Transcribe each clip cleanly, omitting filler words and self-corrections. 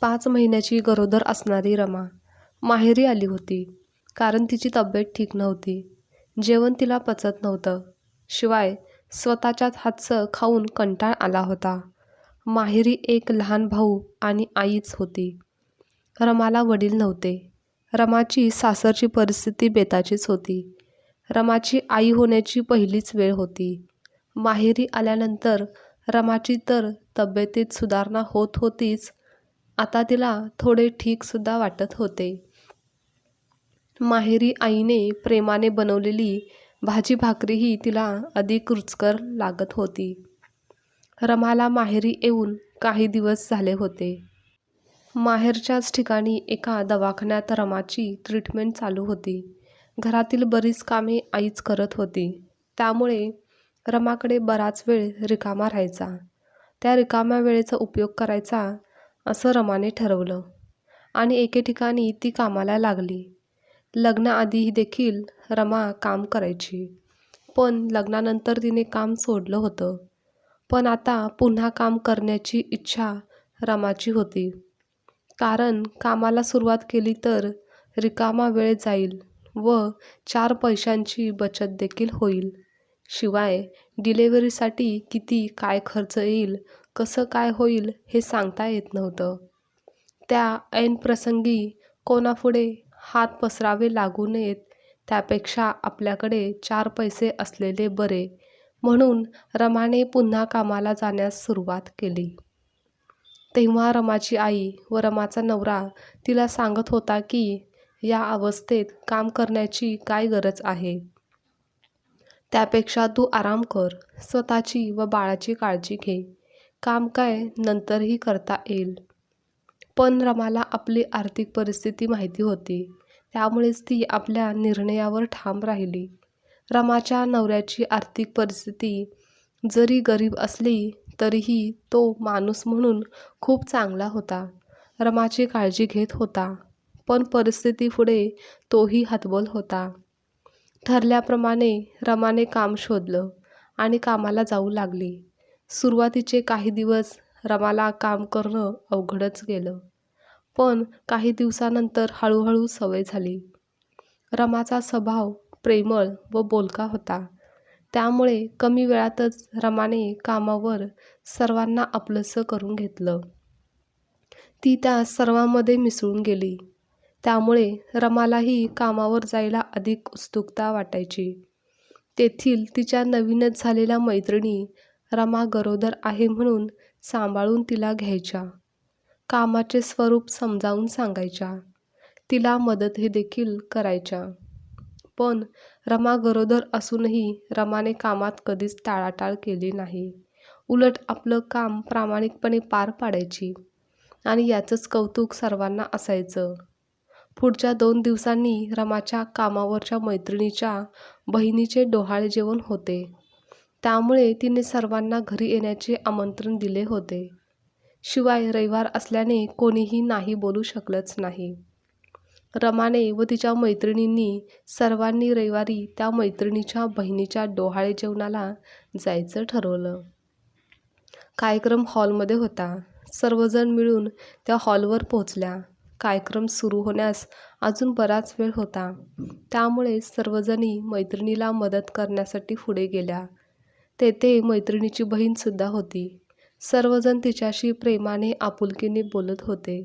5 महिन्याची गरोदर असणारी रमा माहेरी आली होती. कारण तिची तब्येत ठीक नव्हती. जेवण तिला पचत नव्हतं. शिवाय स्वतःच्याच हातचं खाऊन कंटाळ आला होता. माहेरी एक लहान भाऊ आणि आईच होती. रमाला वडील नव्हते. रमाची सासरची परिस्थिती बेताचीच होती. रमाची आई होण्याची पहिलीच वेळ होती. माहेरी आल्यानंतर रमाची तर तब्येतीत सुधारणा होत होतीच, आता तिला थोडे ठीकसुद्धा वाटत होते. माहेरी आईने प्रेमाने बनवलेली भाजी भाकरीही तिला अधिक रुचकर लागत होती. रमाला माहेरी येऊन काही दिवस झाले होते. माहेरच्याच ठिकाणी एका दवाखान्यात रमाची ट्रीटमेंट चालू होती. घरातील बरीच कामे आईच करत होती. त्यामुळे रमाकडे बराच वेळ रिकामा राहायचा. त्या रिकाम्या वेळेचा उपयोग करायचा असं रमाने ठरवलं आणि एके ठिकाणी ती कामाला लागली. लग्नाआधी देखील रमा काम करायची, पण लग्नानंतर तिने काम सोडलं होतं. पण आता पुन्हा काम करण्याची इच्छा रमाची होती. कारण कामाला सुरुवात केली तर रिकामा वेळ जाईल व 4 पैशांची बचत देखील होईल. शिवाय डिलिव्हरीसाठी किती काय खर्च येईल, कसं काय होईल हे सांगता येत नव्हतं. त्या ऐन प्रसंगी कोणापुढे हात पसरावे लागू नयेत, त्यापेक्षा आपल्याकडे 4 पैसे असलेले बरे, म्हणून रमाने पुन्हा कामाला जाण्यास सुरुवात केली. तेव्हा रमाची आई व रमाचा नवरा तिला सांगत होता की या अवस्थेत काम करण्याची काय गरज आहे. त्यापेक्षा तू आराम कर, स्वतःची व बाळाची काळजी घे. काम काय नंतरही करता येईल. पण रमाला आपली आर्थिक परिस्थिती माहिती होती. त्यामुळेच ती आपल्या निर्णयावर ठाम राहिली. रमाच्या नवऱ्याची आर्थिक परिस्थिती जरी गरीब असली तरीही तो माणूस म्हणून खूप चांगला होता. रमाची काळजी घेत होता. पण परिस्थितीपुढे तोही हतबल होता. ठरल्याप्रमाणे रमाने काम शोधलं आणि कामाला जाऊ लागली. सुरुवातीचे काही दिवस रमाला काम करणं अवघडच गेलं. पण काही दिवसानंतर हळूहळू सवय झाली. रमाचा स्वभाव प्रेमळ व बोलका होता. त्यामुळे कमी वेळातच रमाने कामावर सर्वांना आपलंसं करून घेतलं. ती त्या सर्वांमध्ये मिसळून गेली. त्यामुळे रमालाही कामावर जायला अधिक उत्सुकता वाटायची. तेथील तिच्या नवीनच झालेल्या मैत्रिणी रमा गरोदर आहे म्हणून सांभाळून तिला घ्यायच्या. कामाचे स्वरूप समजावून सांगायच्या. तिला मदतही देखील करायच्या. पण रमा गरोदर असूनही रमाने कामात कधीच टाळाटाळ केली नाही. उलट आपलं काम प्रामाणिकपणे पार पाडायची आणि याचंच कौतुक सर्वांना असायचं. पुढच्या 2 दिवसांनी रमाच्या कामावरच्या मैत्रिणीच्या बहिणीचे डोहाळे जेवण होते. त्यामुळे तिने सर्वांना घरी येण्याचे आमंत्रण दिले होते. शिवाय रविवार असल्याने कोणीही नाही बोलू शकलंच नाही. रमाने व तिच्या मैत्रिणींनी सर्वांनी रविवारी त्या मैत्रिणीच्या बहिणीच्या डोहाळे जेवणाला जायचं ठरवलं. कार्यक्रम हॉलमध्ये होता. सर्वजण मिळून त्या हॉलवर पोहोचल्या. कार्यक्रम सुरू होण्यास अजून बराच वेळ होता. त्यामुळे सर्वजणी मैत्रिणीला मदत करण्यासाठी पुढे गेल्या. तेथे मैत्रिणीची बहीणसुद्धा होती. सर्वजण तिच्याशी प्रेमाने आपुलकीने बोलत होते.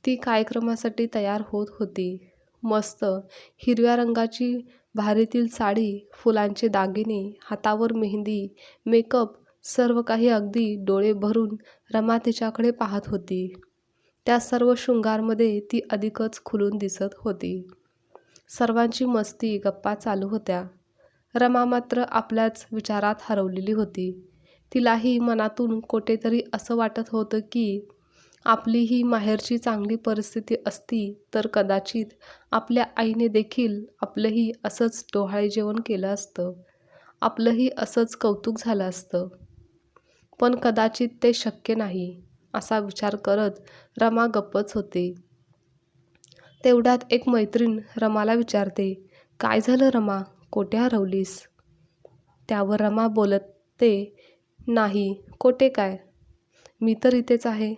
ती कार्यक्रमासाठी तयार होत होती. मस्त हिरव्या रंगाची भारीतील साडी, फुलांचे दागिने, हातावर मेहंदी, मेकअप, सर्व काही अगदी डोळे भरून रमा तिच्याकडे पाहत होती. त्या सर्व शृंगारमध्ये ती अधिकच खुलून दिसत होती. सर्वांची मस्ती गप्पा चालू होत्या. रमा मात्र आपल्याच विचारात हरवलेली होती. तिलाही मनातून कुठेतरी असं वाटत होतं की आपलीही माहेरची चांगली परिस्थिती असती तर कदाचित आपल्या आईने देखील आपलंही असंच डोहाळे जेवण केलं असतं. आपलंही असंच कौतुक झालं असतं. पण कदाचित ते शक्य नाही असा विचार करत रमा गप्पच होती. तेवढ्यात एक मैत्रीण रमाला विचारते, काय झालं रमा, कोठे हरवलीस? त्यावर रमा बोलते, नाही कोठे काय, मी तर इथेच आहे.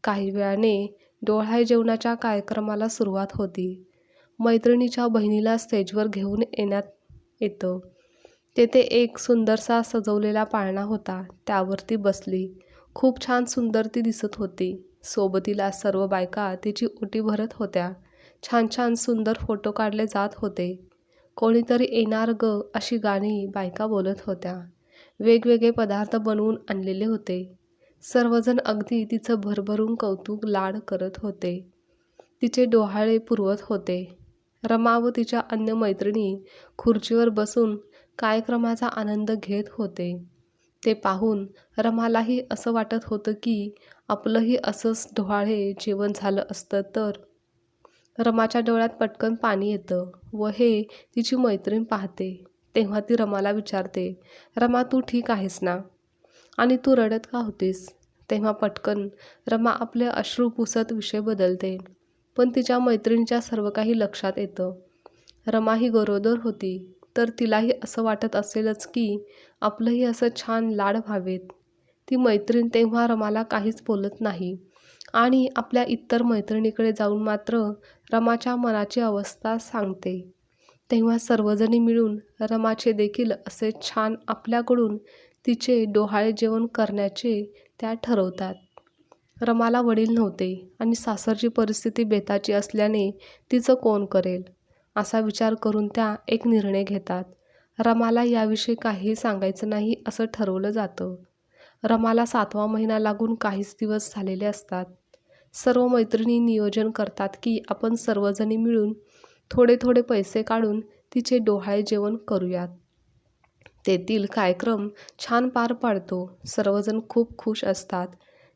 काही वेळाने डोहाळे जेवणाच्या कार्यक्रमाला सुरुवात होती. मैत्रिणीच्या बहिणीला स्टेजवर घेऊन येण्यात येतं. तेथे एक सुंदरसा सजवलेला पाळणा होता. त्यावर ती बसली. खूप छान सुंदर ती दिसत होती. सोबतीला सर्व बायका तिची ओटी भरत होत्या. छान छान सुंदर फोटो काढले जात होते. कोणीतरी येणार ग अशी गाणी बायका बोलत होत्या. वेगवेगळे पदार्थ बनवून आणलेले होते. सर्वजण अगदी तिचं भरभरून कौतुक लाड करत होते. तिचे डोहाळे पुरवत होते. रमा व तिच्या अन्य मैत्रिणी खुर्चीवर बसून कार्यक्रमाचा आनंद घेत होते. ते पाहून रमालाही असं वाटत होतं की आपलंही असंच डोहाळे जेवण झालं असतं तर. रमाच्या डोळ्यात पटकन पाणी येतं व हे तिची मैत्रीण पाहते. तेव्हा ती रमाला विचारते, रमा तू ठीक आहेस ना? आणि तू रडत का होतीस? तेव्हा पटकन रमा आपले अश्रू पुसत विषय बदलते. पण तिच्या मैत्रिणीच्या सर्व काही लक्षात येतं. रमा ही गरोदर होती तर तिलाही असं वाटत असेलच की आपलंही असं छान लाड व्हावेत. ती मैत्रीण तेव्हा रमाला काहीच बोलत नाही आणि आपल्या इतर मैत्रिणीकडे जाऊन मात्र रमाच्या मनाची अवस्था सांगते. तेव्हा सर्वजणी मिळून रमाचे देखील असे छान आपल्याकडून तिचे डोहाळे जेवण करण्याचे त्या ठरवतात. रमाला वडील नव्हते आणि सासरची परिस्थिती बेताची असल्याने तिचं कोण करेल असा विचार करून त्या एक निर्णय घेतात. रमाला याविषयी काहीही सांगायचं नाही असं ठरवलं जातं. रमाला 7वा महिना लागून काहीच दिवस झालेले असतात. सर्व मैत्रिणी नियोजन करतात की आपण सर्वजणी मिळून थोडे थोडे पैसे काढून तिचे डोहाळे जेवण करूयात. तेथील कार्यक्रम छान पार पाडतो. सर्वजण खूप खुश असतात.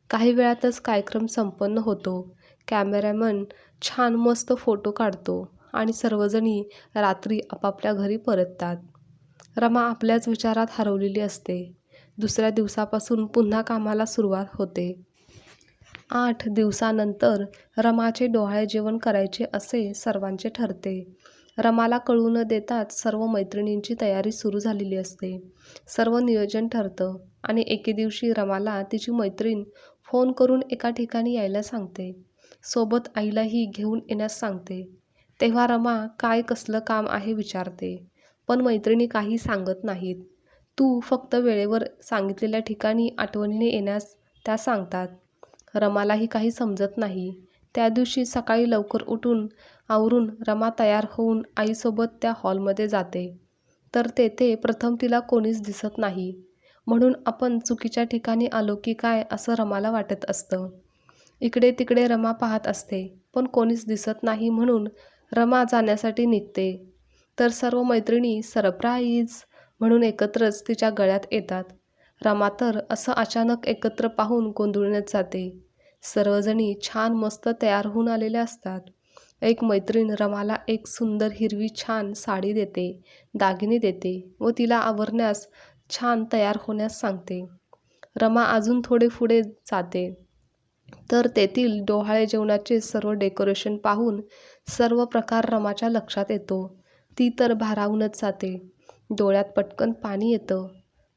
काही वेळातच कार्यक्रम संपन्न होतो. कॅमेरामन छान मस्त फोटो काढतो आणि सर्वजणी रात्री आपापल्या घरी परततात. रमा आपल्याच विचारात हरवलेली असते. दुसऱ्या दिवसापासून पुन्हा कामाला सुरुवात होते. 8 दिवसानंतर रमाचे डोहाळे जेवण करायचे असे सर्वांचे ठरते. रमाला कळू न देताच सर्व मैत्रिणींची तयारी सुरू झालेली असते. सर्व नियोजन ठरतं आणि एके दिवशी रमाला तिची मैत्रीण फोन करून एका ठिकाणी यायला सांगते. सोबत आईलाही घेऊन येण्यास सांगते. तेव्हा रमा काय कसलं काम आहे विचारते. पण मैत्रिणी काही सांगत नाहीत. तू फक्त वेळेवर सांगितलेल्या ठिकाणी आठवणीने येण्यास त्या सांगतात. रमालाही काही समजत नाही. त्या दिवशी सकाळी लवकर उठून आवरून रमा तयार होऊन आईसोबत त्या हॉलमध्ये जाते. तर तेथे प्रथम तिला कोणीच दिसत नाही. म्हणून आपण चुकीच्या ठिकाणी आलो की काय असं रमाला वाटत असतं. इकडे तिकडे रमा पाहत असते पण कोणीच दिसत नाही म्हणून रमा जाण्यासाठी निघते. तर सर्व मैत्रिणी सरप्राईज म्हणून एकत्रच तिच्या गळ्यात येतात. रमा तर असं अचानक एकत्र पाहून गोंधळूनच जाते. सर्वजणी छान मस्त तयार होऊन आलेल्या असतात. एक मैत्रीण रमाला एक सुंदर हिरवी छान साडी देते, दागिने देते व तिला आवरण्यास छान तयार होण्यास सांगते. रमा अजून थोडे पुढे जाते तर तेथील डोहाळे जेवणाचे सर्व डेकोरेशन पाहून सर्व प्रकार रमाच्या लक्षात येतो. ती तर भारावूनच जाते. डोळ्यात पटकन पाणी येतं.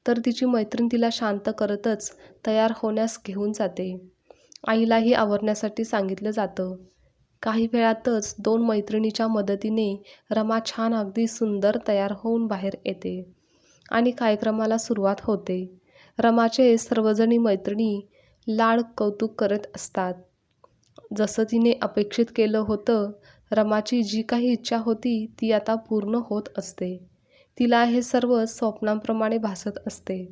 तर तिची मैत्रीण तिला शांत करतच तयार होण्यास घेऊन जाते. आईलाही आवरण्यासाठी सांगितलं जातं. काही वेळातच 2 मैत्रिणीच्या मदतीने रमा छान अगदी सुंदर तयार होऊन बाहेर येते आणि कार्यक्रमाला सुरुवात होते. रमाचे सर्वजणी मैत्रिणी लाड कौतुक करत असतात. जसं तिने अपेक्षित केलं होतं, रमाची जी काही इच्छा होती ती आता पूर्ण होत असते. तिला हे सर्व स्वप्नांप्रमाणे भासत असते.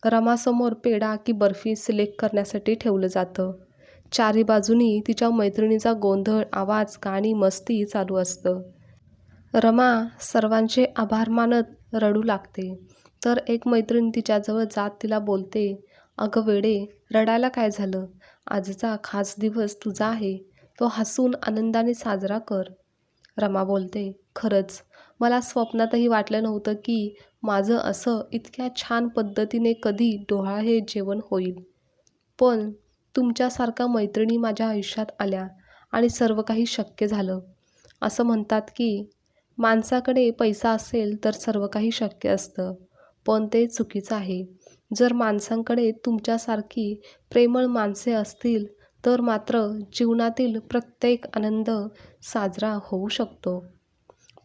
रमासमोर पेढा की बर्फी सिलेक्ट करण्यासाठी ठेवलं जातं. चारी बाजूनी तिच्या मैत्रिणीचा गोंधळ, आवाज, गाणी, मस्ती चालू असतं. रमा सर्वांचे आभार मानत रडू लागते. तर एक मैत्रीण तिच्याजवळ जात तिला बोलते, अगं वेडे, रडायला काय झालं? आजचा खास दिवस तुझा आहे. तो हसून आनंदाने साजरा कर. रमा बोलते, खरंच मला स्वप्नातही वाटलं नव्हतं की माझं असं इतक्या छान पद्धतीने कधी डोहाळे जेवण होईल. पण तुमच्यासारख्या मैत्रिणी माझ्या आयुष्यात आल्या आणि सर्व काही शक्य झालं. असं म्हणतात की माणसाकडे पैसा असेल तर सर्व काही शक्य असतं. पण ते चुकीचं आहे. जर माणसांकडे तुमच्यासारखी प्रेमळ माणसे असतील तर मात्र जीवनातील प्रत्येक आनंद साजरा होऊ शकतो.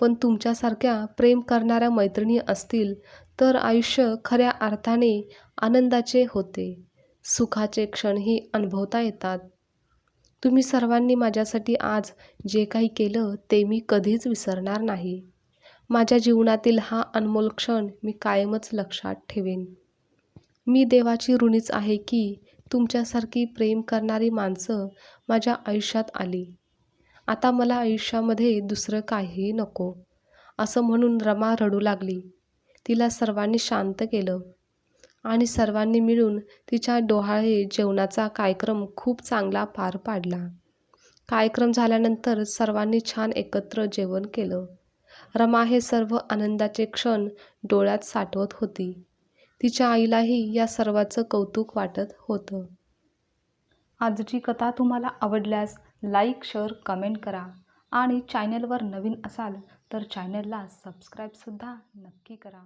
पण तुमच्यासारख्या प्रेम करणाऱ्या मैत्रिणी असतील तर आयुष्य खऱ्या अर्थाने आनंदाचे होते. सुखाचे क्षणही अनुभवता येतात. तुम्ही सर्वांनी माझ्यासाठी आज जे काही केलं ते मी कधीच विसरणार नाही. माझ्या जीवनातील हा अनमोल क्षण मी कायमच लक्षात ठेवेन. मी देवाची ऋणीच आहे की तुमच्यासारखी प्रेम करणारी माणसं माझ्या आयुष्यात आली. आता मला आयुष्यामध्ये दुसरं काहीही नको, असं म्हणून रमा रडू लागली. तिला सर्वांनी शांत केलं आणि सर्वांनी मिळून तिच्या डोहाळे जेवणाचा कार्यक्रम खूप चांगला पार पाडला. कार्यक्रम झाल्यानंतर सर्वांनी छान एकत्र जेवण केलं. रमा हे सर्व आनंदाचे क्षण डोळ्यात साठवत होती. तिच्या आईलाही या सर्वाचं कौतुक वाटत होतं. आजची कथा तुम्हाला आवडल्यास लाईक, शेअर, कमेंट करा आणि चॅनलवर नवीन असाल तर चॅनलला सबस्क्राईबसुद्धा नक्की करा.